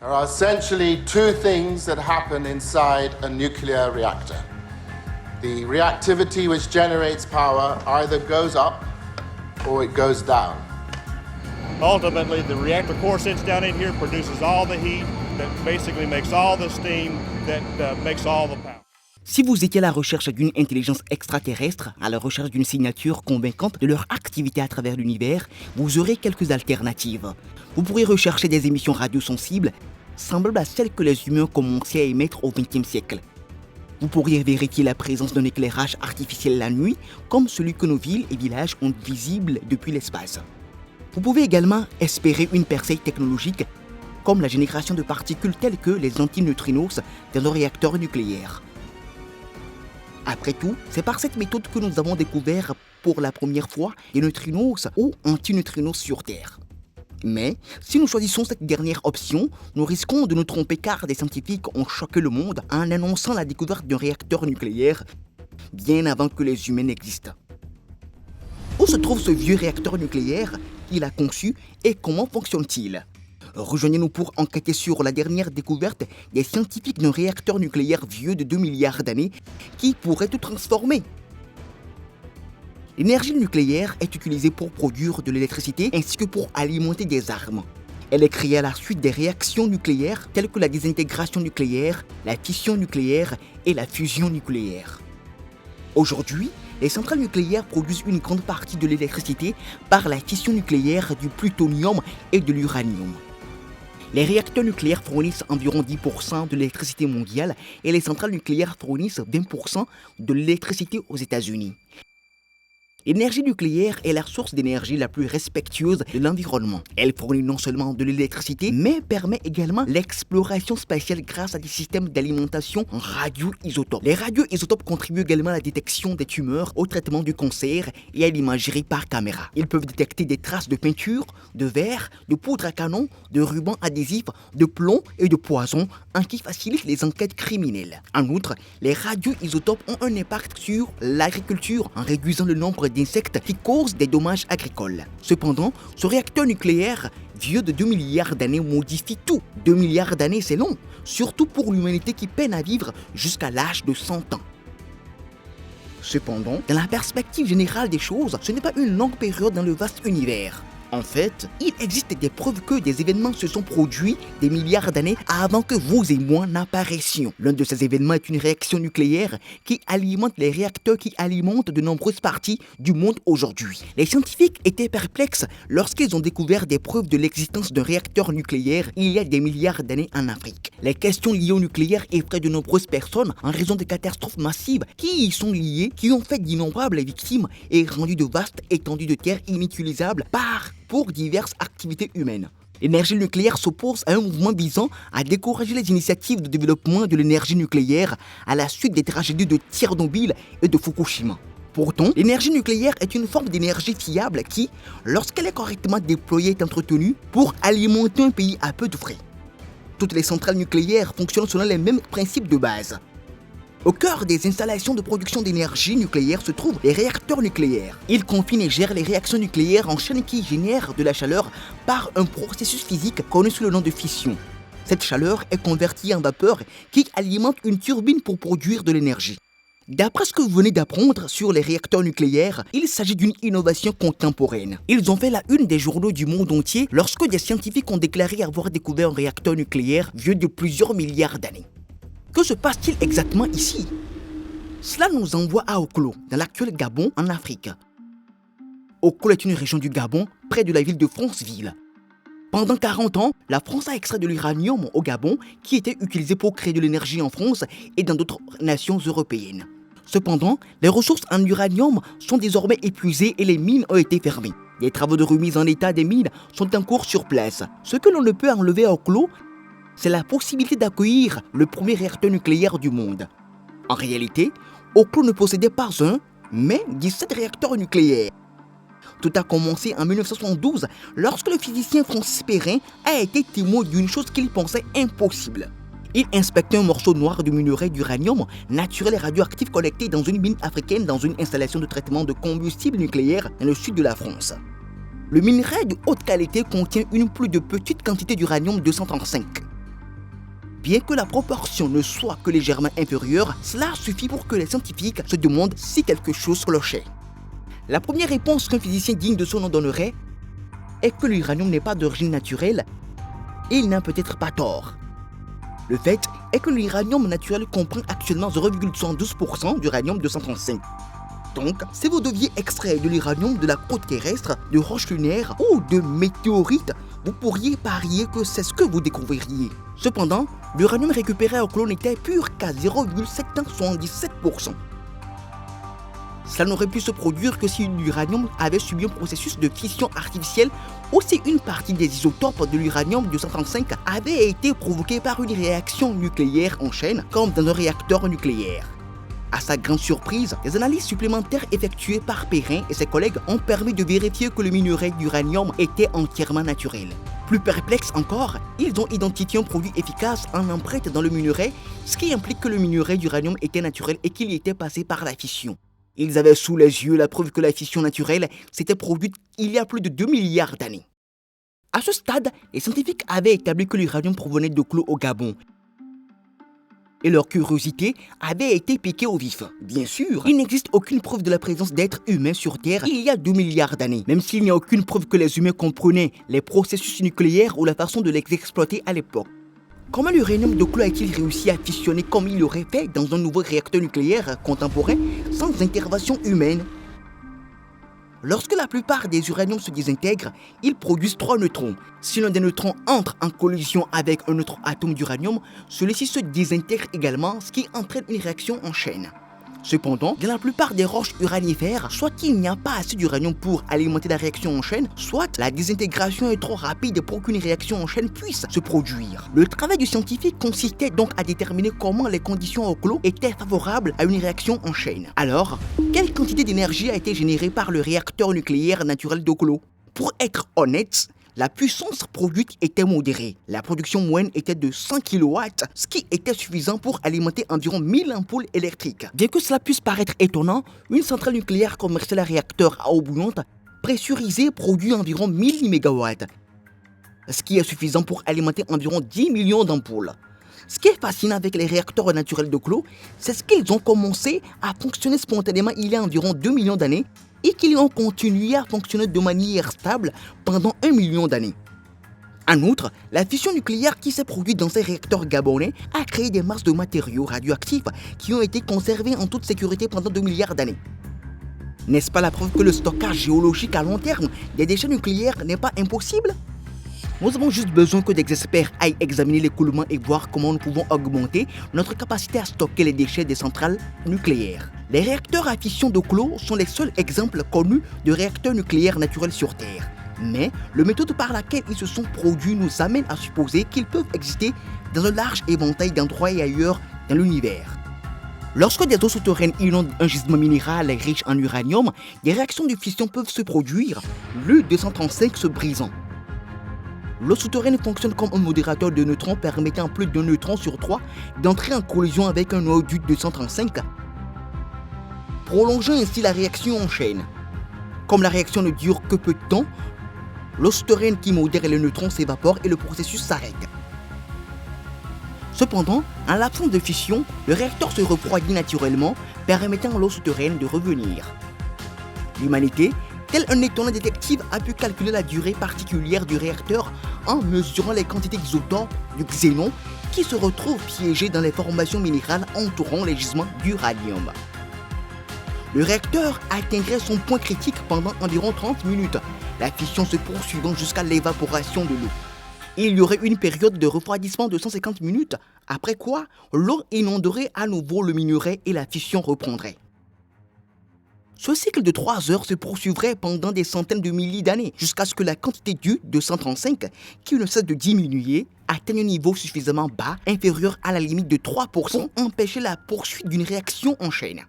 There are essentially two things that happen inside a nuclear reactor. The reactivity which generates power either goes up or it goes down. Ultimately, the reactor core sits down in here, produces all the heat, that basically makes all the steam, that makes all the power. Si vous étiez à la recherche d'une intelligence extraterrestre, à la recherche d'une signature convaincante de leur activité à travers l'univers, vous aurez quelques alternatives. Vous pourrez rechercher des émissions radiosensibles semblables à celles que les humains commençaient à émettre au XXe siècle. Vous pourriez vérifier la présence d'un éclairage artificiel la nuit, comme celui que nos villes et villages ont visible depuis l'espace. Vous pouvez également espérer une percée technologique, comme la génération de particules telles que les antineutrinos dans nos réacteurs nucléaires. Après tout, c'est par cette méthode que nous avons découvert pour la première fois les neutrinos ou antineutrinos sur Terre. Mais si nous choisissons cette dernière option, nous risquons de nous tromper car des scientifiques ont choqué le monde en annonçant la découverte d'un réacteur nucléaire bien avant que les humains n'existent. Où se trouve ce vieux réacteur nucléaire? Qui l'a conçu et comment fonctionne-t-il? Rejoignez-nous pour enquêter sur la dernière découverte des scientifiques d'un réacteur nucléaire vieux de 2 milliards d'années qui pourrait tout transformer. L'énergie nucléaire est utilisée pour produire de l'électricité ainsi que pour alimenter des armes. Elle est créée à la suite des réactions nucléaires telles que la désintégration nucléaire, la fission nucléaire et la fusion nucléaire. Aujourd'hui, les centrales nucléaires produisent une grande partie de l'électricité par la fission nucléaire du plutonium et de l'uranium. Les réacteurs nucléaires fournissent environ 10% de l'électricité mondiale et les centrales nucléaires fournissent 20% de l'électricité aux États-Unis. L'énergie nucléaire est la source d'énergie la plus respectueuse de l'environnement. Elle fournit non seulement de l'électricité, mais permet également l'exploration spatiale grâce à des systèmes d'alimentation en radioisotopes. Les radioisotopes contribuent également à la détection des tumeurs, au traitement du cancer et à l'imagerie par caméra. Ils peuvent détecter des traces de peinture, de verre, de poudre à canon, de rubans adhésifs, de plomb et de poison, ce qui facilite les enquêtes criminelles. En outre, les radioisotopes ont un impact sur l'agriculture en réduisant le nombre d'insectes qui causent des dommages agricoles. Cependant, ce réacteur nucléaire, vieux de 2 milliards d'années, modifie tout. 2 milliards d'années, c'est long, surtout pour l'humanité qui peine à vivre jusqu'à l'âge de 100 ans. Cependant, dans la perspective générale des choses, ce n'est pas une longue période dans le vaste univers. En fait, il existe des preuves que des événements se sont produits des milliards d'années avant que vous et moi n'apparaissions. L'un de ces événements est une réaction nucléaire qui alimente les réacteurs qui alimentent de nombreuses parties du monde aujourd'hui. Les scientifiques étaient perplexes lorsqu'ils ont découvert des preuves de l'existence d'un réacteur nucléaire il y a des milliards d'années en Afrique. Les questions liées au nucléaire effraient de nombreuses personnes en raison de catastrophes massives qui y sont liées, qui ont fait d'innombrables victimes et rendu de vastes étendues de terre inutilisables pour diverses activités humaines. L'énergie nucléaire s'oppose à un mouvement visant à décourager les initiatives de développement de l'énergie nucléaire à la suite des tragédies de Tchernobyl et de Fukushima. Pourtant, l'énergie nucléaire est une forme d'énergie fiable qui, lorsqu'elle est correctement déployée, est entretenue pour alimenter un pays à peu de frais. Toutes les centrales nucléaires fonctionnent selon les mêmes principes de base. Au cœur des installations de production d'énergie nucléaire se trouvent les réacteurs nucléaires. Ils confinent et gèrent les réactions nucléaires en chaîne qui génèrent de la chaleur par un processus physique connu sous le nom de fission. Cette chaleur est convertie en vapeur qui alimente une turbine pour produire de l'énergie. D'après ce que vous venez d'apprendre sur les réacteurs nucléaires, il s'agit d'une innovation contemporaine. Ils ont fait la une des journaux du monde entier lorsque des scientifiques ont déclaré avoir découvert un réacteur nucléaire vieux de plusieurs milliards d'années. Que se passe-t-il exactement ici? Cela nous envoie à Oklo, dans l'actuel Gabon, en Afrique. Oklo est une région du Gabon, près de la ville de Franceville. Pendant 40 ans, la France a extrait de l'uranium au Gabon, qui était utilisé pour créer de l'énergie en France et dans d'autres nations européennes. Cependant, les ressources en uranium sont désormais épuisées et les mines ont été fermées. Des travaux de remise en état des mines sont en cours sur place. Ce que l'on ne peut enlever à Oklo, c'est la possibilité d'accueillir le premier réacteur nucléaire du monde. En réalité, Oklo ne possédait pas un, mais 17 réacteurs nucléaires. Tout a commencé en 1972 lorsque le physicien Francis Perrin a été témoin d'une chose qu'il pensait impossible. Il inspectait un morceau noir de minerai d'uranium naturel et radioactif collecté dans une mine africaine dans une installation de traitement de combustible nucléaire dans le sud de la France. Le minerai de haute qualité contient une plus de petite quantité d'uranium-235. Bien que la proportion ne soit que légèrement inférieure, cela suffit pour que les scientifiques se demandent si quelque chose clochait. La première réponse qu'un physicien digne de son nom donnerait est que l'uranium n'est pas d'origine naturelle et il n'a peut-être pas tort. Le fait est que l'uranium naturel comprend actuellement 0,72% d'uranium-235. Donc, si vous deviez extraire de l'uranium de la croûte terrestre, de roches lunaires ou de météorites, vous pourriez parier que c'est ce que vous découvririez. Cependant, l'uranium récupéré au clos n'était pur qu'à 0,777%. Cela n'aurait pu se produire que si l'uranium avait subi un processus de fission artificielle ou si une partie des isotopes de l'uranium-235 avait été provoquée par une réaction nucléaire en chaîne, comme dans un réacteur nucléaire. À sa grande surprise, des analyses supplémentaires effectuées par Perrin et ses collègues ont permis de vérifier que le minerai d'uranium était entièrement naturel. Plus perplexe encore, ils ont identifié un produit efficace en empreinte dans le minerai, ce qui implique que le minerai d'uranium était naturel et qu'il y était passé par la fission. Ils avaient sous les yeux la preuve que la fission naturelle s'était produite il y a plus de 2 milliards d'années. À ce stade, les scientifiques avaient établi que l'uranium provenait de Clos au Gabon. Et leur curiosité avait été piquée au vif. Bien sûr, il n'existe aucune preuve de la présence d'êtres humains sur Terre il y a 2 milliards d'années, même s'il n'y a aucune preuve que les humains comprenaient les processus nucléaires ou la façon de les exploiter à l'époque. Comment l'uranium de Clos a-t-il réussi à fissionner comme il l'aurait fait dans un nouveau réacteur nucléaire contemporain sans intervention humaine? Lorsque la plupart des uraniums se désintègrent, ils produisent 3 neutrons. Si l'un des neutrons entre en collision avec un autre atome d'uranium, celui-ci se désintègre également, ce qui entraîne une réaction en chaîne. Cependant, dans la plupart des roches uranifères, soit il n'y a pas assez d'uranium pour alimenter la réaction en chaîne, soit la désintégration est trop rapide pour qu'une réaction en chaîne puisse se produire. Le travail du scientifique consistait donc à déterminer comment les conditions au clos étaient favorables à une réaction en chaîne. Alors, quelle quantité d'énergie a été générée par le réacteur nucléaire naturel de Clos? Pour être honnête, la puissance produite était modérée. La production moyenne était de 100 kW, ce qui était suffisant pour alimenter environ 1000 ampoules électriques. Bien que cela puisse paraître étonnant, une centrale nucléaire commerciale à réacteur à eau bouillante pressurisée produit environ 1000 MW, ce qui est suffisant pour alimenter environ 10 millions d'ampoules. Ce qui est fascinant avec les réacteurs naturels de Clos, c'est qu'ils ont commencé à fonctionner spontanément il y a environ 2 millions d'années et qu'ils ont continué à fonctionner de manière stable pendant 1 million d'années. En outre, la fission nucléaire qui s'est produite dans ces réacteurs gabonais a créé des masses de matériaux radioactifs qui ont été conservés en toute sécurité pendant 2 milliards d'années. N'est-ce pas la preuve que le stockage géologique à long terme des déchets nucléaires n'est pas impossible? Nous avons juste besoin que des experts aillent examiner l'écoulement et voir comment nous pouvons augmenter notre capacité à stocker les déchets des centrales nucléaires. Les réacteurs à fission de Clos sont les seuls exemples connus de réacteurs nucléaires naturels sur Terre. Mais la méthode par laquelle ils se sont produits nous amène à supposer qu'ils peuvent exister dans un large éventail d'endroits et ailleurs dans l'univers. Lorsque des eaux souterraines inondent un gisement minéral riche en uranium, des réactions de fission peuvent se produire, l'U-235 se brisant. L'eau souterraine fonctionne comme un modérateur de neutrons permettant plus d'un neutron sur 3 d'entrer en collision avec un noyau d'U-235, prolongeant ainsi la réaction en chaîne. Comme la réaction ne dure que peu de temps, l'eau souterraine qui modère les neutrons s'évapore et le processus s'arrête. Cependant, en l'absence de fission, le réacteur se refroidit naturellement, permettant à l'eau souterraine de revenir. L'humanité, tel un étonnant détective, a pu calculer la durée particulière du réacteur en mesurant les quantités d'isotopes du xénon qui se retrouvent piégés dans les formations minérales entourant les gisements d'uranium. Le réacteur atteindrait son point critique pendant environ 30 minutes, la fission se poursuivant jusqu'à l'évaporation de l'eau. Il y aurait une période de refroidissement de 150 minutes, après quoi l'eau inonderait à nouveau le minerai et la fission reprendrait. Ce cycle de 3 heures se poursuivrait pendant des centaines de milliers d'années, jusqu'à ce que la quantité d'U-235, qui ne cesse de diminuer, atteigne un niveau suffisamment bas, inférieur à la limite de 3%, pour empêcher la poursuite d'une réaction en chaîne.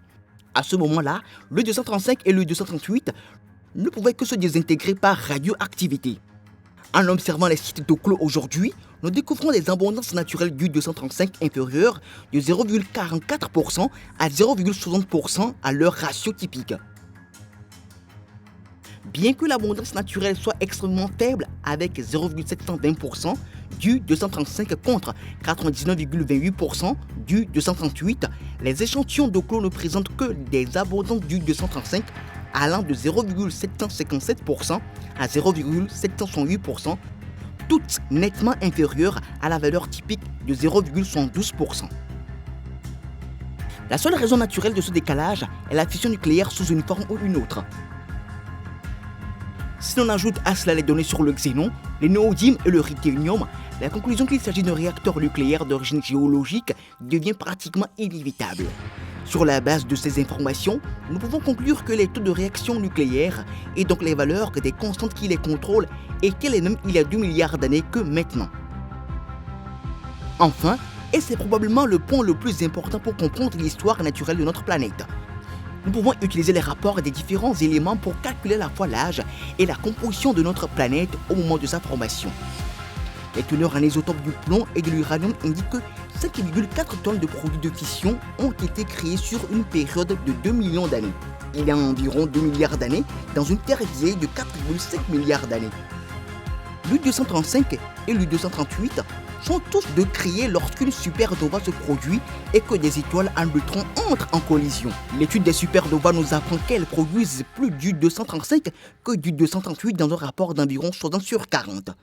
À ce moment-là, le 235 et le 238 ne pouvaient que se désintégrer par radioactivité. En observant les sites de Clos aujourd'hui, nous découvrons des abondances naturelles du 235 inférieures de 0,44% à 0,60% à leur ratio typique. Bien que l'abondance naturelle soit extrêmement faible avec 0,720%, du 235 contre 99,28% du 238, les échantillons de clos ne présentent que des abondances du 235 allant de 0,757% à 0,768%, toutes nettement inférieures à la valeur typique de 0,112%. La seule raison naturelle de ce décalage est la fission nucléaire sous une forme ou une autre. Si l'on ajoute à cela les données sur le xénon, les néodymes et le ruthénium, la conclusion qu'il s'agit d'un réacteur nucléaire d'origine géologique devient pratiquement inévitable. Sur la base de ces informations, nous pouvons conclure que les taux de réaction nucléaire et donc les valeurs des constantes qui les contrôlent étaient les mêmes il y a 2 milliards d'années que maintenant. Enfin, et c'est probablement le point le plus important pour comprendre l'histoire naturelle de notre planète, nous pouvons utiliser les rapports des différents éléments pour calculer à la fois l'âge et la composition de notre planète au moment de sa formation. Les teneurs en isotopes du plomb et de l'uranium indiquent que 5,4 tonnes de produits de fission ont été créés sur une période de 2 millions d'années. Il y a environ 2 milliards d'années dans une Terre vieille de 4,5 milliards d'années. L'U-235 et l'U-238 sont tous de créés lorsqu'une supernova se produit et que des étoiles à neutrons entrent en collision. L'étude des supernovas nous apprend qu'elles produisent plus d'U-235 que d'U-238 dans un rapport d'environ 60/40.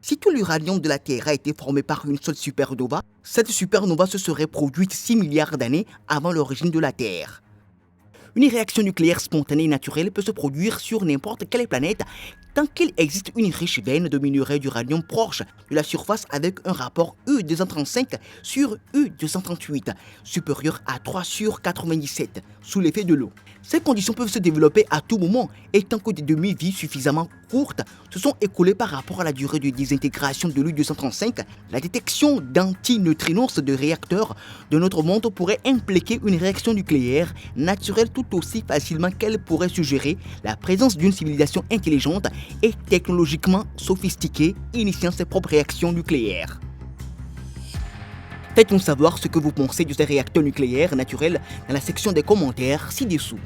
Si tout l'uranium de la Terre a été formé par une seule supernova, cette supernova se serait produite 6 milliards d'années avant l'origine de la Terre. Une réaction nucléaire spontanée et naturelle peut se produire sur n'importe quelle planète tant qu'il existe une riche veine de minerais d'uranium proche de la surface avec un rapport U-235 sur U-238 supérieur à 3/97 sous l'effet de l'eau. Ces conditions peuvent se développer à tout moment et tant que des demi-vies suffisamment courtes se sont écoulées par rapport à la durée de désintégration de l'U-235, la détection d'antineutrinos de réacteurs de notre monde pourrait impliquer une réaction nucléaire naturelle tout aussi facilement qu'elle pourrait suggérer la présence d'une civilisation intelligente et technologiquement sophistiquée initiant ses propres réactions nucléaires. Faites-nous savoir ce que vous pensez de ces réacteurs nucléaires naturels dans la section des commentaires ci-dessous.